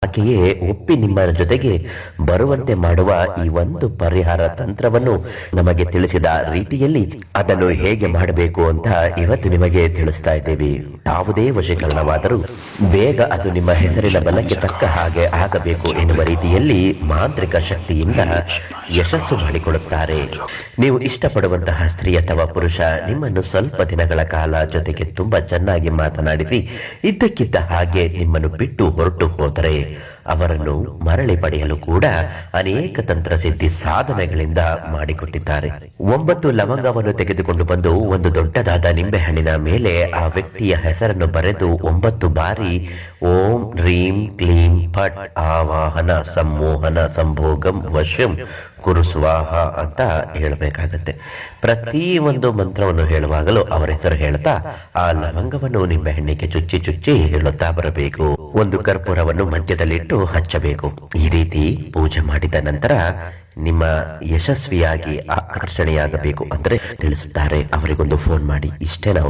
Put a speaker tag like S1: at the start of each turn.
S1: ಆಕೆಯೇ ಒಪ್ಪಿ ನಿಮ್ಮ ಜೊತೆಗೆ ಬರುವಂತೆ ಮಾಡುವ ಈ ಒಂದು ಪರಿಹಾರ ತಂತ್ರವನ್ನು ನಮಗೆ ತಿಳಿಸಿದ ರೀತಿಯಲ್ಲಿ ಅದನ್ನು ಹೇಗೆ ಮಾಡಬೇಕು ಅಂತ ಇವತ್ತು ನಿಮಗೆ ತಿಳಿಸ್ತಾ ಇದ್ದೇವೆ. ಯಾವುದೇ ವಶೀಕರಣವಾದರೂ ಬೇಗ ಅದು ನಿಮ್ಮ ಹೆಸರಿನ ಬಲಕ್ಕೆ ತಕ್ಕ ಹಾಗೆ ಆಗಬೇಕು ಎನ್ನುವ ರೀತಿಯಲ್ಲಿ ಮಾಂತ್ರಿಕ ಶಕ್ತಿಯಿಂದ ಯಶಸ್ಸು ಮಾಡಿಕೊಡುತ್ತಾರೆ. ನೀವು ಇಷ್ಟಪಡುವಂತಹ ಸ್ತ್ರೀ ಅಥವಾ ಪುರುಷ ನಿಮ್ಮನ್ನು ಸ್ವಲ್ಪ ದಿನಗಳ ಕಾಲ ಜೊತೆಗೆ ತುಂಬಾ ಚೆನ್ನಾಗಿ ಮಾತನಾಡಿಸಿ ಇದ್ದಕ್ಕಿದ್ದ ಹಾಗೆ ನಿಮ್ಮನ್ನು ಬಿಟ್ಟು ಹೊರಟು ಹೋದರೆ ಅವರನ್ನು ಮರಳಿ ಪಡೆಯಲು ಕೂಡ ಅನೇಕ ತಂತ್ರಸಿದ್ಧಿ ಸಾಧನೆಗಳಿಂದ ಮಾಡಿಕೊಟ್ಟಿದ್ದಾರೆ. 9 ಲವಂಗವನ್ನು ತೆಗೆದುಕೊಂಡು ಬಂದು ಒಂದು ದೊಡ್ಡದಾದ ನಿಂಬೆಹಣ್ಣಿನ ಮೇಲೆ ಆ ವ್ಯಕ್ತಿಯ ಹೆಸರನ್ನು ಬರೆದು 9 ಬಾರಿ ಓಂ ರೀಂ ಕ್ಲೀಂ ಫಟ್ ಆವಾಹನ ಸಂಮೋಹನ ಸಂಭೋಗಂ ವಶ್ಯಂ ಕುರು ಸ್ವಾಹ ಅಂತ ಹೇಳಬೇಕಾಗತ್ತೆ. ಪ್ರತಿ ಒಂದು ಮಂತ್ರವನ್ನು ಹೇಳುವಾಗಲೂ ಅವರ ಹೆಸರು ಹೇಳ್ತಾ ಆ ಲವಂಗವನ್ನು ನಿಂಬೆಹಣ್ಣಿಗೆ ಚುಚ್ಚಿ ಚುಚ್ಚಿ ಹೇಳುತ್ತಾ ಬರಬೇಕು. ಒಂದು ಕರ್ಪೂರವನ್ನು ಮಧ್ಯದಲ್ಲಿಟ್ಟು ಹಚ್ಚಬೇಕು. ಈ ರೀತಿ ಪೂಜೆ ಮಾಡಿದ ನಂತರ ನಿಮ್ಮ ಯಶಸ್ವಿಯಾಗಿ ಆಕರ್ಷಣೆಯಾಗಬೇಕು ಅಂದ್ರೆ ತಿಳಿಸುತ್ತಾರೆ. ಅವರಿಗೊಂದು ಫೋನ್ ಮಾಡಿ. ಇಷ್ಟೇ ನಾವು